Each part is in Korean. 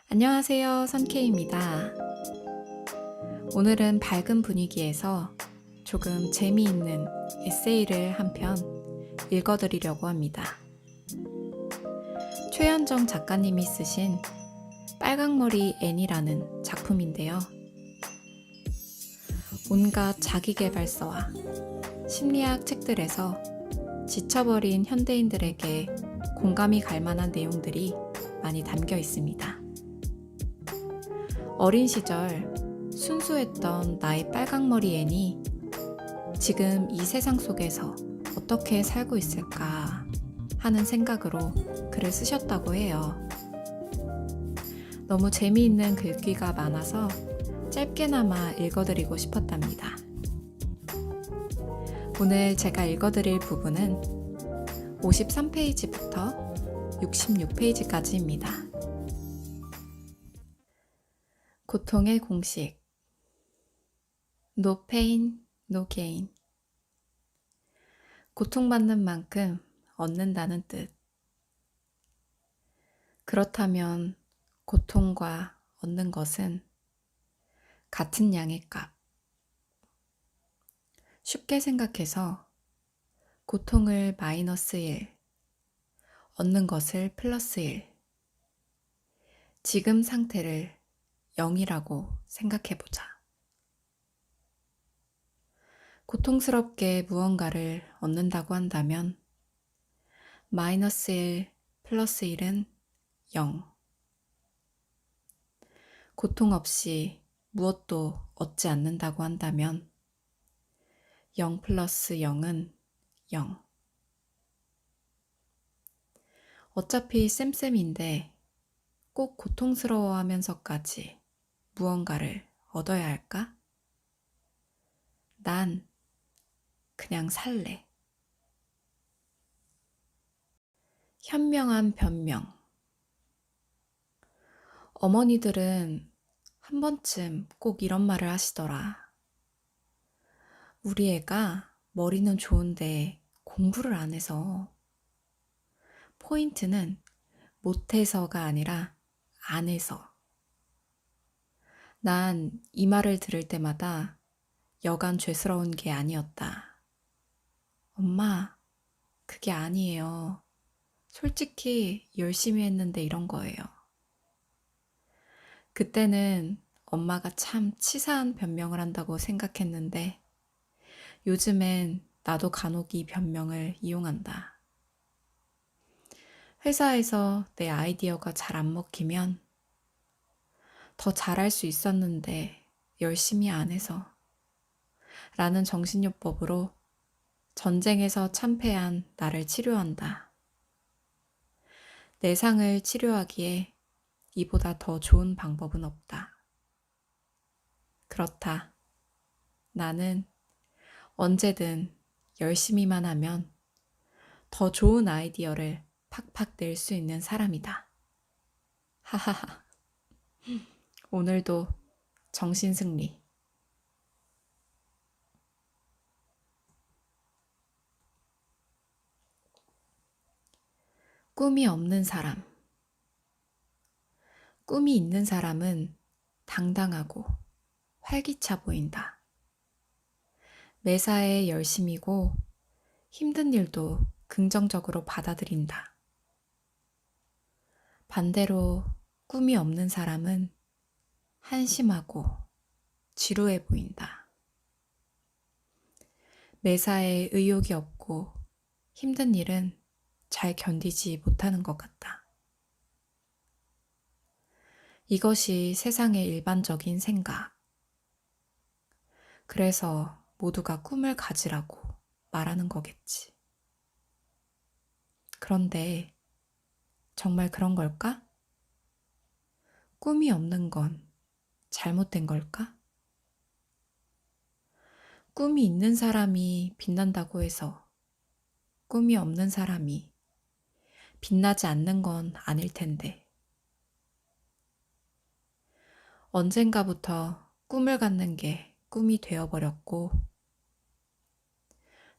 안녕하세요, 선케이입니다. 오늘은 밝은 분위기에서 조금 재미있는 에세이를 한 편 읽어드리려고 합니다. 최현정 작가님이 쓰신 빨강머리 애니라는 작품인데요. 온갖 자기계발서와 심리학 책들에서 지쳐버린 현대인들에게 공감이 갈 만한 내용들이 많이 담겨 있습니다. 어린 시절 순수했던 나의 빨강머리 앤이 지금 이 세상 속에서 어떻게 살고 있을까 하는 생각으로 글을 쓰셨다고 해요. 너무 재미있는 글귀가 많아서 짧게나마 읽어드리고 싶었답니다. 오늘 제가 읽어드릴 부분은 53페이지부터 66페이지까지입니다. 고통의 공식. No pain, no gain. 고통받는 만큼 얻는다는 뜻. 그렇다면 고통과 얻는 것은 같은 양의 값. 쉽게 생각해서 고통을 마이너스 1, 얻는 것을 플러스 1, 지금 상태를 0이라고 생각해보자. 고통스럽게 무언가를 얻는다고 한다면 마이너스 1 플러스 1은 0. 고통 없이 무엇도 얻지 않는다고 한다면 0 플러스 0은 0. 어차피 쌤쌤인데 꼭 고통스러워하면서까지 무언가를 얻어야 할까? 난 그냥 살래. 현명한 변명. 어머니들은 한 번쯤 꼭 이런 말을 하시더라. 우리 애가 머리는 좋은데 공부를 안 해서. 포인트는 못해서가 아니라 안 해서. 난 이 말을 들을 때마다 여간 죄스러운 게 아니었다. 엄마, 그게 아니에요. 솔직히 열심히 했는데 이런 거예요. 그때는 엄마가 참 치사한 변명을 한다고 생각했는데 요즘엔 나도 간혹 이 변명을 이용한다. 회사에서 내 아이디어가 잘 안 먹히면 더 잘할 수 있었는데 열심히 안 해서 라는 정신요법으로 전쟁에서 참패한 나를 치료한다. 내 상을 치료하기에 이보다 더 좋은 방법은 없다. 그렇다. 나는 언제든 열심히만 하면 더 좋은 아이디어를 팍팍 낼 수 있는 사람이다. 하하하. 오늘도 정신승리. 꿈이 없는 사람. 꿈이 있는 사람은 당당하고 활기차 보인다. 매사에 열심이고 힘든 일도 긍정적으로 받아들인다. 반대로 꿈이 없는 사람은 한심하고 지루해 보인다. 매사에 의욕이 없고 힘든 일은 잘 견디지 못하는 것 같다. 이것이 세상의 일반적인 생각. 그래서 모두가 꿈을 가지라고 말하는 거겠지. 그런데 정말 그런 걸까? 꿈이 없는 건 잘못된 걸까? 꿈이 있는 사람이 빛난다고 해서 꿈이 없는 사람이 빛나지 않는 건 아닐 텐데. 언젠가부터 꿈을 갖는 게 꿈이 되어버렸고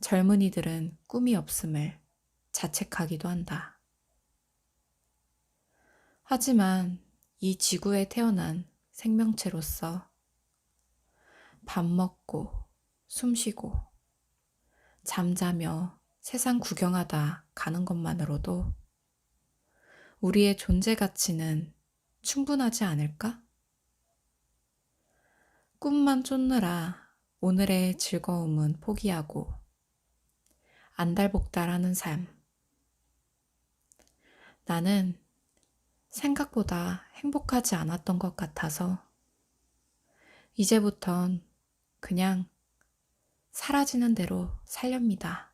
젊은이들은 꿈이 없음을 자책하기도 한다. 하지만 이 지구에 태어난 생명체로서 밥 먹고 숨 쉬고 잠자며 세상 구경하다 가는 것만으로도 우리의 존재 가치는 충분하지 않을까? 꿈만 쫓느라 오늘의 즐거움은 포기하고 안달복달하는 삶. 나는 생각보다 행복하지 않았던 것 같아서 이제부턴 그냥 사라지는 대로 살렵니다.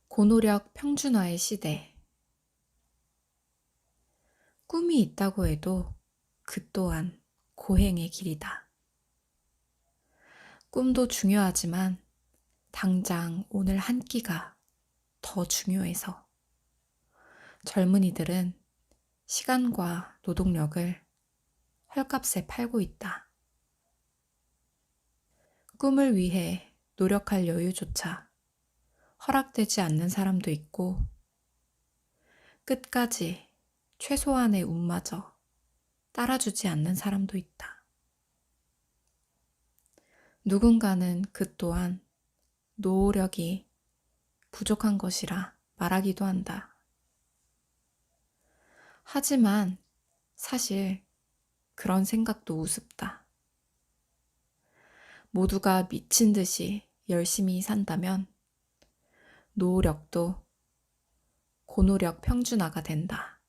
고노력 평준화의 시대. 꿈이 있다고 해도 그 또한 고행의 길이다. 꿈도 중요하지만 당장 오늘 한 끼가 더 중요해서 젊은이들은 시간과 노동력을 헐값에 팔고 있다. 꿈을 위해 노력할 여유조차 허락되지 않는 사람도 있고 끝까지 최소한의 운마저 따라주지 않는 사람도 있다. 누군가는 그 또한 노력이 부족한 것이라 말하기도 한다. 하지만 사실 그런 생각도 우습다. 모두가 미친 듯이 열심히 산다면 노력도 고노력 평준화가 된다.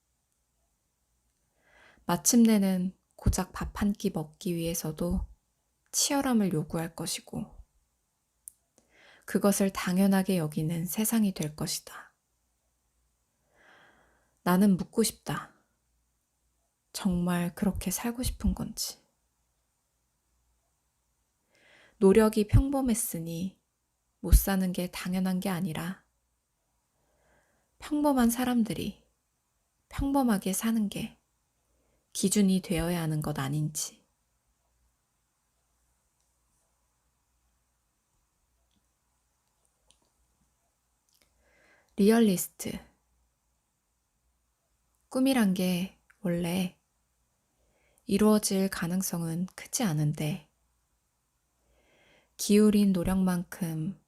마침내는 고작 밥 한 끼 먹기 위해서도 치열함을 요구할 것이고 그것을 당연하게 여기는 세상이 될 것이다. 나는 묻고 싶다. 정말 그렇게 살고 싶은 건지. 노력이 평범했으니 못 사는 게 당연한 게 아니라 평범한 사람들이 평범하게 사는 게 기준이 되어야 하는 것 아닌지. 리얼리스트. 꿈이란 게 원래 이루어질 가능성은 크지 않은데 기울인 노력만큼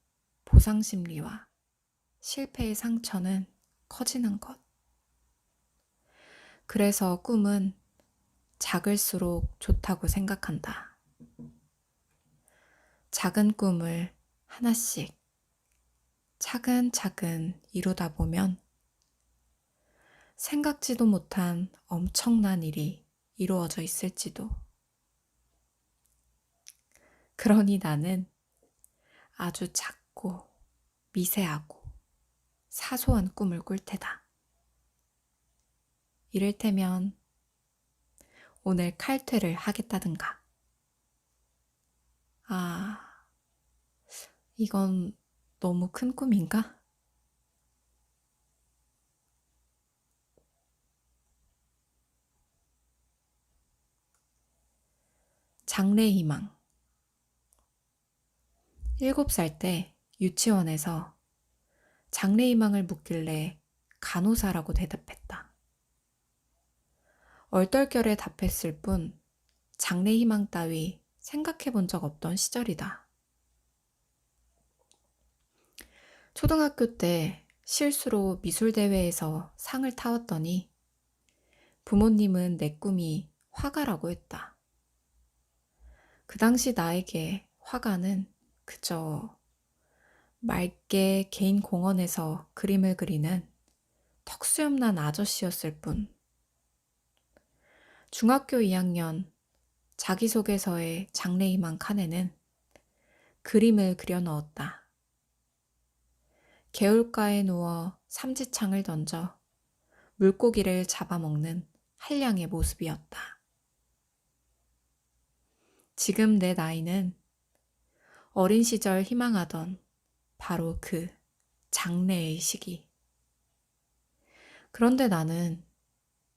보상심리와 실패의 상처는 커지는 것. 그래서 꿈은 작을수록 좋다고 생각한다. 작은 꿈을 하나씩 차근차근 이루다 보면 생각지도 못한 엄청난 일이 이루어져 있을지도. 그러니 나는 아주 작고 미세하고 사소한 꿈을 꿀 테다. 이를테면 오늘 칼퇴를 하겠다든가. 아, 이건 너무 큰 꿈인가? 장래희망. 7살 때 유치원에서 장래희망을 묻길래 간호사라고 대답했다. 얼떨결에 답했을 뿐 장래희망 따위 생각해 본 적 없던 시절이다. 초등학교 때 실수로 미술대회에서 상을 타왔더니 부모님은 내 꿈이 화가라고 했다. 그 당시 나에게 화가는 그저 맑게 개인 공원에서 그림을 그리는 턱수염난 아저씨였을 뿐. 중학교 2학년 자기소개서의 장래희망 칸에는 그림을 그려 넣었다. 개울가에 누워 삼지창을 던져 물고기를 잡아먹는 한량의 모습이었다. 지금 내 나이는 어린 시절 희망하던 바로 그 장래의 시기. 그런데 나는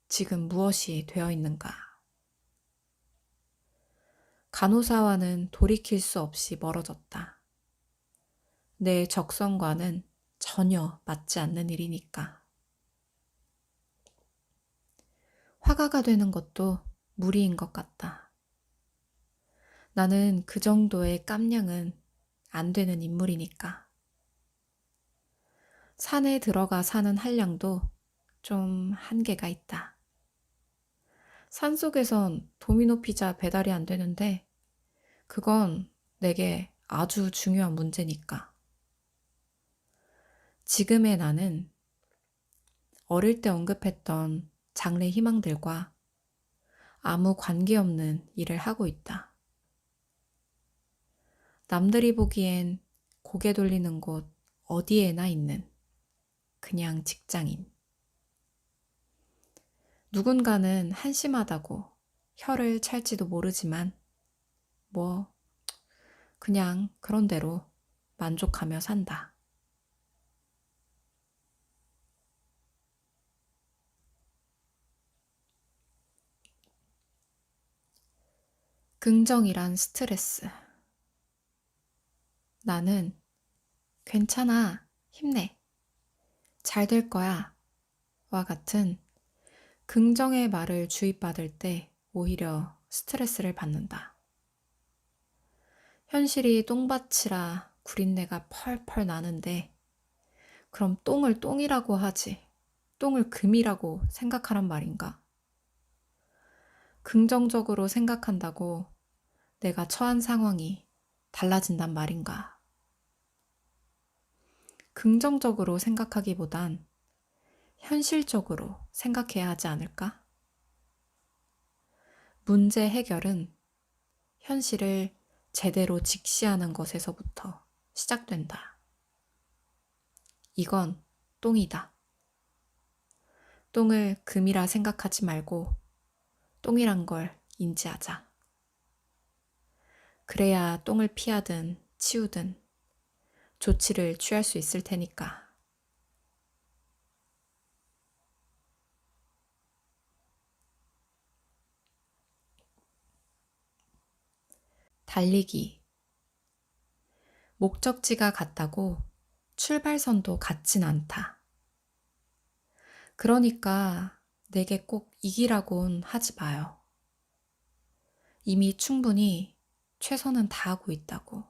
지금 무엇이 되어 있는가? 간호사와는 돌이킬 수 없이 멀어졌다. 내 적성과는 전혀 맞지 않는 일이니까. 화가가 되는 것도 무리인 것 같다. 나는 그 정도의 깜냥은 안 되는 인물이니까. 산에 들어가 사는 한량도 좀 한계가 있다. 산속에선 도미노 피자 배달이 안 되는데 그건 내게 아주 중요한 문제니까. 지금의 나는 어릴 때 언급했던 장래 희망들과 아무 관계없는 일을 하고 있다. 남들이 보기엔 고개 돌리는 곳 어디에나 있는 그냥 직장인. 누군가는 한심하다고 혀를 찰지도 모르지만 뭐 그냥 그런 대로 만족하며 산다. 긍정이란 스트레스. 나는 괜찮아, 힘내, 잘 될 거야 와 같은 긍정의 말을 주입받을 때 오히려 스트레스를 받는다. 현실이 똥밭이라 구린내가 펄펄 나는데 그럼 똥을 똥이라고 하지 똥을 금이라고 생각하란 말인가? 긍정적으로 생각한다고 내가 처한 상황이 달라진단 말인가? 긍정적으로 생각하기보단 현실적으로 생각해야 하지 않을까? 문제 해결은 현실을 제대로 직시하는 것에서부터 시작된다. 이건 똥이다. 똥을 금이라 생각하지 말고 똥이란 걸 인지하자. 그래야 똥을 피하든 치우든 조치를 취할 수 있을 테니까. 달리기. 목적지가 같다고 출발선도 같진 않다. 그러니까 내게 꼭 이기라곤 하지 마요. 이미 충분히 최선은 다하고 있다고.